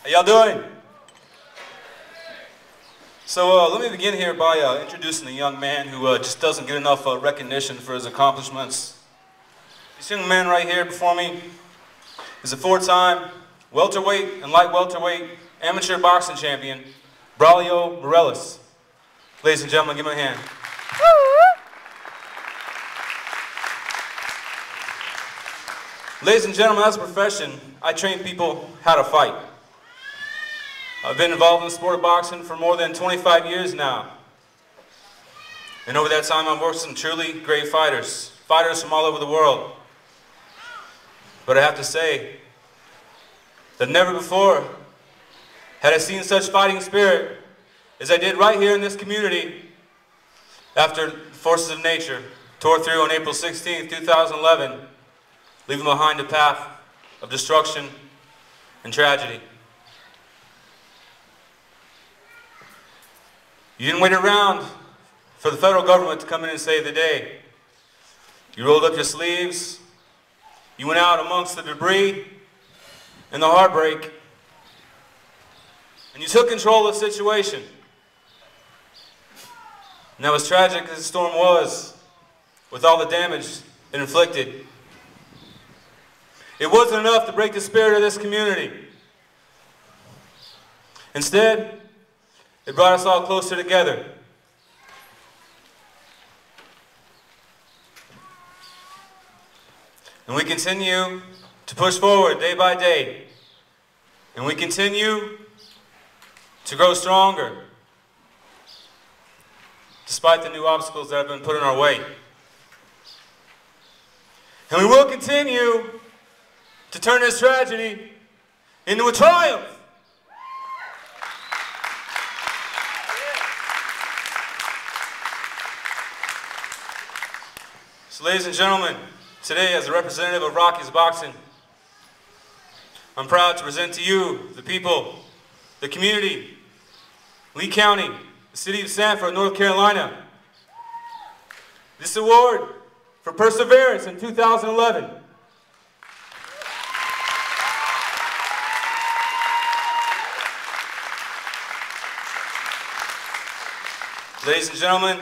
How y'all doing? So let me begin here by introducing a young man who just doesn't get enough recognition for his accomplishments. This young man right here before me is a four-time welterweight and light welterweight amateur boxing champion, Braulio Morelos. Ladies and gentlemen, give him a hand. Ladies and gentlemen, as a profession, I train people how to fight. I've been involved in the sport of boxing for more than 25 years now. And over that time, I've worked with some truly great fighters from all over the world. But I have to say that never before had I seen such fighting spirit as I did right here in this community after the forces of nature tore through on April 16, 2011, leaving behind a path of destruction and tragedy. You didn't wait around for the federal government to come in and save the day. You rolled up your sleeves, you went out amongst the debris and the heartbreak, and you took control of the situation. And that was tragic as the storm was, with all the damage it inflicted. It wasn't enough to break the spirit of this community. Instead, it brought us all closer together. And we continue to push forward day by day. And we continue to grow stronger, despite the new obstacles that have been put in our way. And we will continue to turn this tragedy into a triumph. So, ladies and gentlemen, today as a representative of Rockies Boxing, I'm proud to present to you, the people, the community, Lee County, the city of Sanford, North Carolina, this award for perseverance in 2011. Ladies and gentlemen,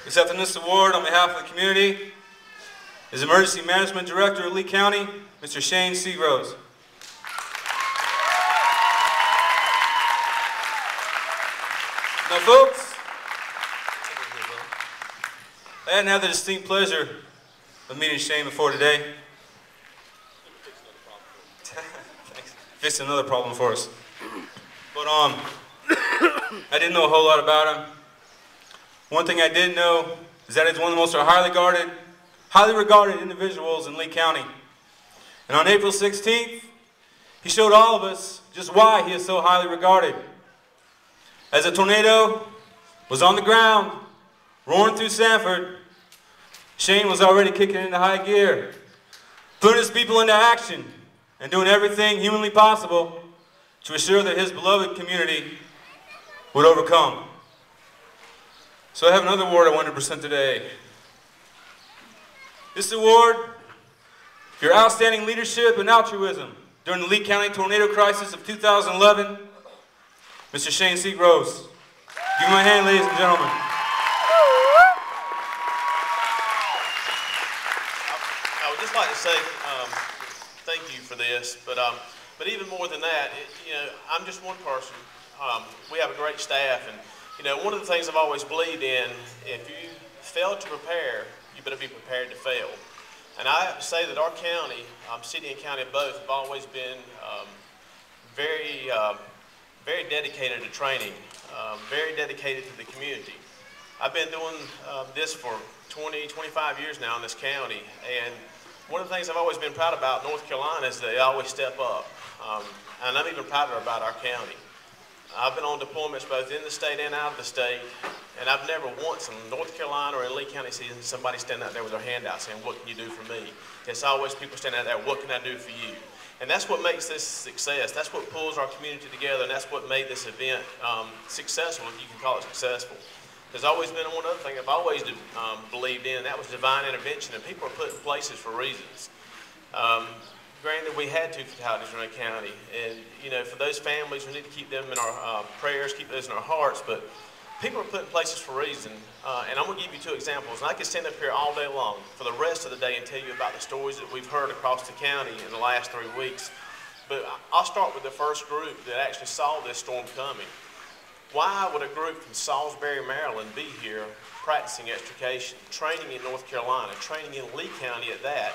accepting this award on behalf of the community is Emergency Management Director of Lee County, Mr. Shane Seagroves. Now folks, I hadn't had the distinct pleasure of meeting Shane before today. Thanks. Fixed another problem for us. But I didn't know a whole lot about him. One thing I did know is that he's one of the most highly regarded individuals in Lee County. And on April 16th, he showed all of us just why he is so highly regarded. As a tornado was on the ground, roaring through Sanford, Shane was already kicking into high gear, putting his people into action, and doing everything humanly possible to assure that his beloved community would overcome. So I have another award I wanted to present today. This award for your outstanding leadership and altruism during the Lee County tornado crisis of 2011, Mr. Shane Seagroves. Give him a hand, ladies and gentlemen. I would just like to say thank you for this, but even more than that, I'm just one person. We have a great staff, and one of the things I've always believed in, if you fail to prepare, you better be prepared to fail. And I have to say that our county, city and county both, have always been very dedicated to training, very dedicated to the community. I've been doing this for 20, 25 years now in this county, and one of the things I've always been proud about North Carolina is they always step up, and I'm even prouder about our county. I've been on deployments both in the state and out of the state, and I've never once in North Carolina or in Lee County seen somebody stand out there with their hand out saying, "What can you do for me?" It's always people standing out there, "What can I do for you?" And that's what makes this success. That's what pulls our community together, and that's what made this event successful, if you can call it successful. There's always been one other thing I've always believed in, and that was divine intervention, and people are put in places for reasons. granted, we had 2 fatalities in Rhode County, and you know, for those families, we need to keep them in our prayers, keep those in our hearts. But people are put in places for a reason, and I'm going to give you 2 examples. And I could stand up here all day long for the rest of the day and tell you about the stories that we've heard across the county in the last 3 weeks. But I'll start with the first group that actually saw this storm coming. Why would a group from Salisbury, Maryland be here practicing extrication, training in North Carolina, training in Lee County at that,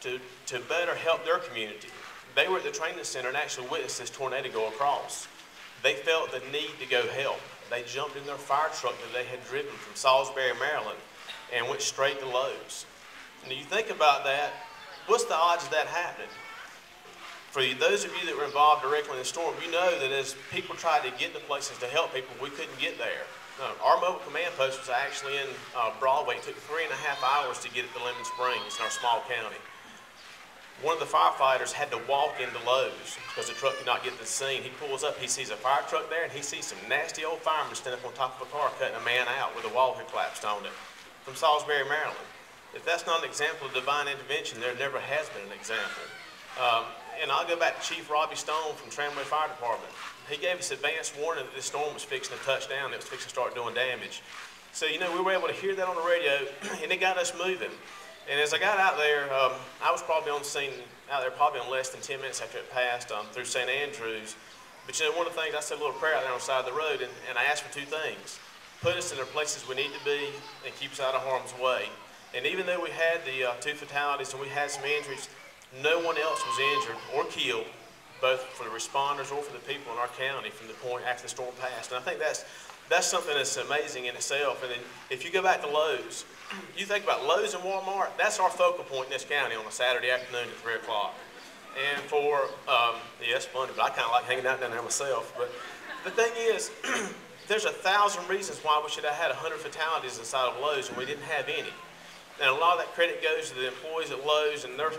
to better help their community? They were at the training center and actually witnessed this tornado go across. They felt the need to go help. They jumped in their fire truck that they had driven from Salisbury, Maryland, and went straight to Lowe's. And you think about that, what's the odds of that happening? For those of you that were involved directly in the storm, you know that as people tried to get to places to help people, we couldn't get there. Our mobile command post was actually in Broadway. It took 3.5 hours to get it to Lemon Springs in our small county. One of the firefighters had to walk into Lowe's because the truck could not get to the scene. He pulls up, he sees a fire truck there, and he sees some nasty old firemen standing up on top of a car cutting a man out with a wall had collapsed on it from Salisbury, Maryland. If that's not an example of divine intervention, there never has been an example. And I'll go back to Chief Robbie Stone from Tramway Fire Department. He gave us advance warning that this storm was fixing to touch down, it was fixing to start doing damage. So, you know, we were able to hear that on the radio, and it got us moving. And as I got out there, I was probably on the scene out there probably in less than 10 minutes after it passed through St. Andrews. But you know, one of the things, I said a little prayer out there on the side of the road, and I asked for 2 things. Put us in the places we need to be and keep us out of harm's way. And even though we had the 2 fatalities and we had some injuries, no one else was injured or killed, both for the responders or for the people in our county from the point after the storm passed. And I think that's something that's amazing in itself. And then if you go back to Lowe's, you think about Lowe's and Walmart, that's our focal point in this county on a Saturday afternoon at 3 o'clock. And for, yeah, it's funny, but I kind of like hanging out down there myself. But the thing is, there's 1,000 reasons why we should have had 100 fatalities inside of Lowe's, and we didn't have any. And a lot of that credit goes to the employees at Lowe's and their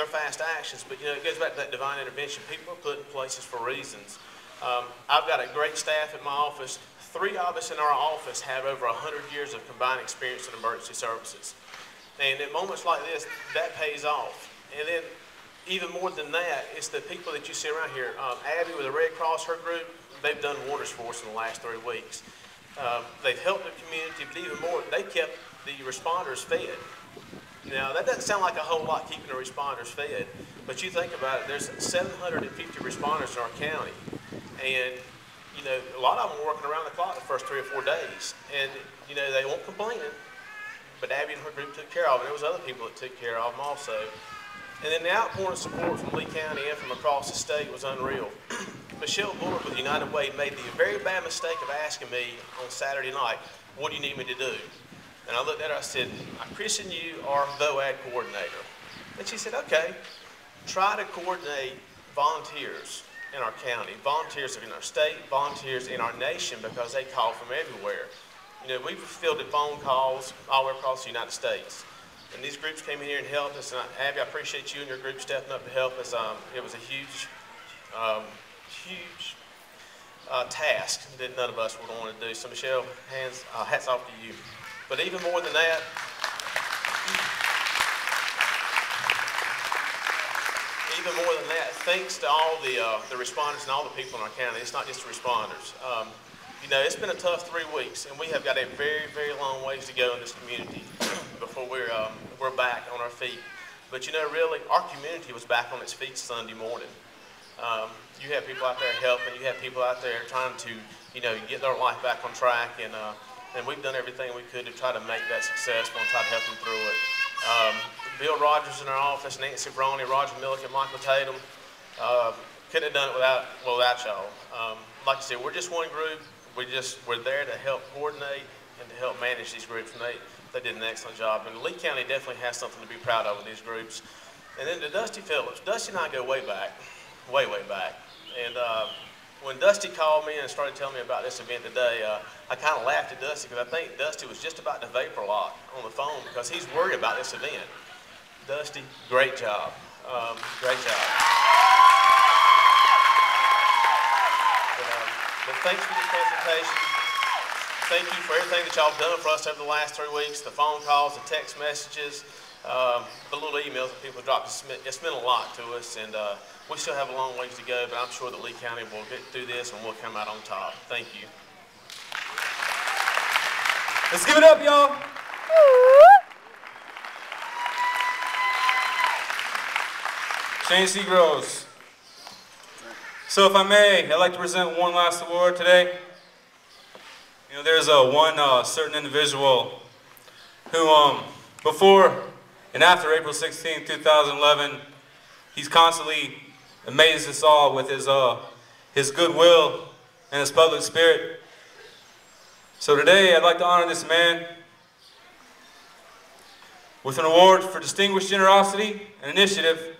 fast actions, but you know, it goes back to that divine intervention. People are put in places for reasons. I've got a great staff at my office. 3 of us in our office have over 100 years of combined experience in emergency services. And at moments like this, that pays off. And then even more than that, it's the people that you see around here. Abby with the Red Cross, her group, they've done wonders for us in the last 3 weeks. They've helped the community, but even more, they kept the responders fed. Now, that doesn't sound like a whole lot, keeping the responders fed, but you think about it, there's 750 responders in our county, and you know, a lot of them were working around the clock the first 3 or 4 days, and you know, they weren't complaining, but Abby and her group took care of it. There was other people that took care of them also. And then the outpouring of support from Lee County and from across the state was unreal. Michelle Bullard with United Way made the very bad mistake of asking me on Saturday night, what do you need me to do? And I looked at her, I said, I christen you our VOAD coordinator. And she said, okay, try to coordinate volunteers in our county, volunteers in our state, volunteers in our nation, because they call from everywhere. You know, we've fielded phone calls all the way across the United States. And these groups came in here and helped us. And Abby, I appreciate you and your group stepping up to help us. It was a huge task that none of us would want to do. So Michelle, hats off to you. But even more than that, thanks to all the responders and all the people in our county. It's not just the responders. You know, it's been a tough 3 weeks, and we have got a very, very long ways to go in this community before we're back on our feet. But you know, really, our community was back on its feet Sunday morning. You have people out there helping. You have people out there trying to, you know, get their life back on track, and we've done everything we could to try to make that successful and try to help them through it. Bill Rogers in our office, Nancy Broney, Roger Milliken, Michael Tatum, couldn't have done it without y'all. Like I said, we're just one group. We're there to help coordinate and to help manage these groups, and they did an excellent job. And Lee County definitely has something to be proud of with these groups. And then to Dusty Phillips. Dusty and I go way back, way, way back. And when Dusty called me and started telling me about this event today, I kind of laughed at Dusty, because I think Dusty was just about to vapor lock on the phone because he's worried about this event. Dusty, great job. Great job. But thanks for this presentation. Thank you for everything that y'all have done for us over the last 3 weeks, the phone calls, the text messages. the little emails that people dropped. It's meant a lot to us, and we still have a long ways to go, but I'm sure that Lee County will get through this and we'll come out on top. Thank you. Let's give it up, y'all. Shane Seagroves. So if I may, I'd like to present one last award today. You know, there's one certain individual who, before and after April 16, 2011, he's constantly amazed us all with his goodwill and his public spirit. So today, I'd like to honor this man with an award for distinguished generosity and initiative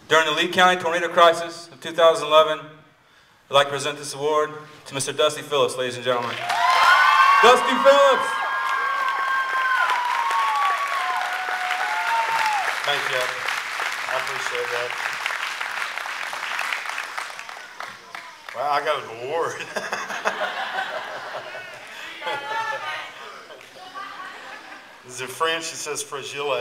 during the Lee County tornado crisis of 2011. I'd like to present this award to Mr. Dusty Phillips, ladies and gentlemen. Dusty Phillips! Thank you. I appreciate that. Well, I got an award. Is it French? It says fragile.